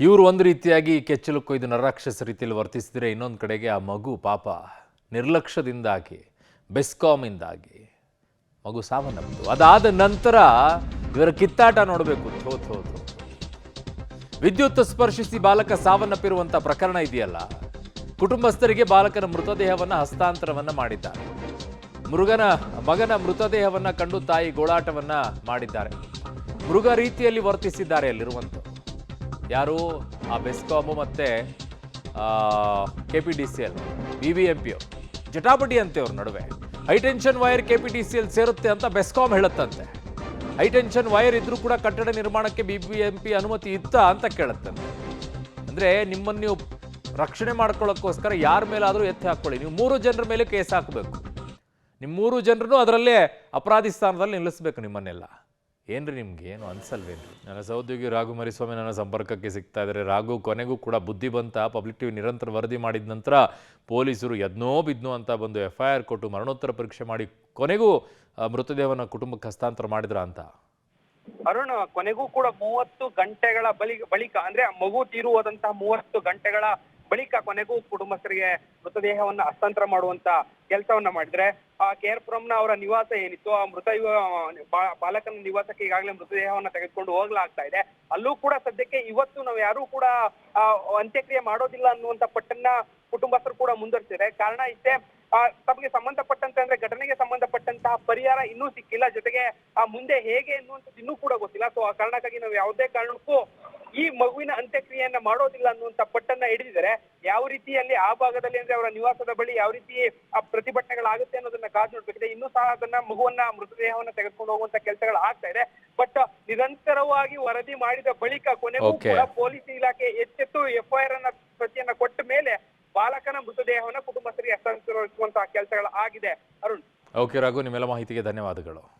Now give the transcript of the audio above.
ಇವರು ಒಂದು ರೀತಿಯಾಗಿ ಕೆಚ್ಚಲು ಕೊಯ್ದು ನರರಾಕ್ಷಸ ರೀತಿಯಲ್ಲಿ ವರ್ತಿಸಿದರೆ ಇನ್ನೊಂದು ಕಡೆಗೆ ಆ ಮಗು ಪಾಪ ನಿರ್ಲಕ್ಷ್ಯದಿಂದಾಗಿ ಬೆಸ್ಕಾಮಿಂದಾಗಿ ಮಗು ಸಾವನ್ನಪ್ಪಿತು. ಅದಾದ ನಂತರ ಇವರ ಕಿತ್ತಾಟ ನೋಡಬೇಕು. ಥೋ ಥೋ ಥೋ. ವಿದ್ಯುತ್ ಸ್ಪರ್ಶಿಸಿ ಬಾಲಕ ಸಾವನ್ನಪ್ಪಿರುವಂಥ ಪ್ರಕರಣ ಇದೆಯಲ್ಲ, ಕುಟುಂಬಸ್ಥರಿಗೆ ಬಾಲಕನ ಮೃತದೇಹವನ್ನು ಹಸ್ತಾಂತರವನ್ನು ಮಾಡಿದ್ದಾರೆ. ಮಗನ ಮೃತದೇಹವನ್ನು ಕಂಡು ತಾಯಿ ಗೋಳಾಟವನ್ನ ಮಾಡಿದ್ದಾರೆ. ಮೃಗ ರೀತಿಯಲ್ಲಿ ವರ್ತಿಸಿದ್ದಾರೆ ಅಲ್ಲಿರುವಂಥ ಯಾರು ಆ ಬೆಸ್ಕಾಮು ಮತ್ತೆ KPDCL BBMP ಜಟಾಪಟಿ ಅಂತೆ ಅವ್ರ ನಡುವೆ. ಹೈಟೆನ್ಷನ್ ವೈರ್ KPDCL ಸೇರುತ್ತೆ ಅಂತ ಬೆಸ್ಕಾಮ್ ಹೇಳುತ್ತಂತೆ. ಹೈಟೆನ್ಷನ್ ವೈರ್ ಇದ್ರೂ ಕೂಡ ಕಟ್ಟಡ ನಿರ್ಮಾಣಕ್ಕೆ BBMP ಅನುಮತಿ ಇತ್ತ ಅಂತ ಕೇಳುತ್ತಂತೆ. ಅಂದ್ರೆ ನಿಮ್ಮನ್ನು ನೀವು ರಕ್ಷಣೆ ಮಾಡ್ಕೊಳ್ಳೋಕ್ಕೋಸ್ಕರ ಯಾರ ಮೇಲಾದರೂ ಎತ್ತಿ ಹಾಕೊಳ್ಳಿ, ನೀವು 3 ಜನರ ಮೇಲೆ ಕೇಸ್ ಹಾಕಬೇಕು. ನಿಮ್ಮ 3 ಜನರನ್ನು ಅದರಲ್ಲೇ ಅಪರಾಧಿ ಸ್ಥಾನದಲ್ಲಿ ನಿಲ್ಲಿಸಬೇಕು ನಿಮ್ಮನ್ನೆಲ್ಲ. ಏನ್ರಿ ನಿಮ್ಗೆ ಏನು ಅನ್ಸಲ್ವೇನ್ರಿ? ನನ್ನ ಸಹೋದ್ಯೋಗಿ ರಾಘು ಮರಿಸ್ವಾಮಿ ನನ್ನ ಸಂಪರ್ಕಕ್ಕೆ ಸಿಗ್ತಾ ಇದ್ದಾರೆ. ರಾಘು, ಕೊನೆಗೂ ಕೂಡ ಬುದ್ಧಿ ಬಂತ? ಪಬ್ಲಿಕ್ ಟಿವಿ ನಿರಂತರ ವರದಿ ಮಾಡಿದ ನಂತರ ಪೊಲೀಸರು ಎದ್ನೋ ಬಿದ್ನೋ ಅಂತ ಬಂದು FIR ಕೊಟ್ಟು ಮರಣೋತ್ತರ ಪರೀಕ್ಷೆ ಮಾಡಿ ಕೊನೆಗೂ ಮೃತದೇಹವನ್ನು ಕುಟುಂಬಕ್ಕೆ ಹಸ್ತಾಂತರ ಮಾಡಿದ್ರ ಅಂತ? ಅರುಣ್, ಕೊನೆಗೂ ಕೂಡ 30 ಗಂಟೆಗಳ ಬಳಿಕ ಅಂದ್ರೆ ಮಗು ತೀರುವುದಂತಹ 30 ಗಂಟೆಗಳ ಬಳಿಕ ಕೊನೆಗೂ ಕುಟುಂಬಸ್ಥರಿಗೆ ಮೃತದೇಹವನ್ನ ಹಸ್ತಾಂತರ ಮಾಡುವಂತ ಕೆಲಸವನ್ನ ಮಾಡಿದ್ರೆ KR ಪುರಂನ ಅವರ ನಿವಾಸ ಏನಿತ್ತು, ಆ ಮೃತ ಬಾಲಕನ ನಿವಾಸಕ್ಕೆ ಈಗಾಗಲೇ ಮೃತದೇಹವನ್ನ ತೆಗೆದುಕೊಂಡು ಹೋಗ್ಲಾಗ್ತಾ ಇದೆ. ಅಲ್ಲೂ ಕೂಡ ಸದ್ಯಕ್ಕೆ ಇವತ್ತು ನಾವು ಯಾರು ಕೂಡ ಅಂತ್ಯಕ್ರಿಯೆ ಮಾಡೋದಿಲ್ಲ ಅನ್ನುವಂತ ಪಟ್ಟನ್ನ ಕುಟುಂಬಸ್ಥರು ಕೂಡ ಮುಂದುವರಿಸಿದ್ದಾರೆ. ಕಾರಣ ಇಷ್ಟೇ, ತಮಗೆ ಸಂಬಂಧಪಟ್ಟಂತೆ ಅಂದ್ರೆ ಘಟನೆಗೆ ಸಂಬಂಧಪಟ್ಟಂತಹ ಪರಿಹಾರ ಇನ್ನೂ ಸಿಕ್ಕಿಲ್ಲ, ಜೊತೆಗೆ ಮುಂದೆ ಹೇಗೆ ಎನ್ನುವಂಥದ್ದು ಇನ್ನೂ ಕೂಡ ಗೊತ್ತಿಲ್ಲ. ಸೊ ಆ ಕಾರಣಕ್ಕಾಗಿ ನಾವು ಯಾವುದೇ ಕಾರಣಕ್ಕೂ ಈ ಮಗುವಿನ ಅಂತ್ಯಕ್ರಿಯೆಯನ್ನ ಮಾಡೋದಿಲ್ಲ ಅನ್ನುವಂತ ಪಟ್ಟನ್ನ ಹಿಡಿದಿದ್ದಾರೆ. ಯಾವ ರೀತಿಯಲ್ಲಿ ಆ ಭಾಗದಲ್ಲಿ ಅಂದ್ರೆ ಅವರ ನಿವಾಸದ ಬಳಿ ಯಾವ ರೀತಿ ಪ್ರತಿಭಟನೆಗಳಾಗುತ್ತೆ ಅನ್ನೋದನ್ನ ಕಾದು ನೋಡ್ಬೇಕಿದೆ. ಇನ್ನೂ ಸಹ ಅದನ್ನ ಮೃತದೇಹವನ್ನ ತೆಗೆದುಕೊಂಡು ಹೋಗುವಂತ ಕೆಲಸಗಳು ಆಗ್ತಾ ಇದೆ. ಬಟ್ ನಿರಂತರವಾಗಿ ವರದಿ ಮಾಡಿದ ಬಳಿಕ ಕೊನೆಗೂ ಕೂಡ ಪೊಲೀಸ್ ಇಲಾಖೆ ಎಚ್ಚೆತ್ತು FIR ಪ್ರತಿಯನ್ನ ಕೊಟ್ಟ ಮೇಲೆ ಬಾಲಕನ ಮೃತದೇಹವನ್ನ ಕುಟುಂಬಸ್ಥರಿಗೆ ಹಸ್ತಾಂತರಿಸುವಂತಹ ಕೆಲಸಗಳು ಆಗಿದೆ. ಅರುಣ್. ಓಕೆ ರಾಘು, ನಿಮ್ಮೆಲ್ಲ ಮಾಹಿತಿಗೆ ಧನ್ಯವಾದಗಳು.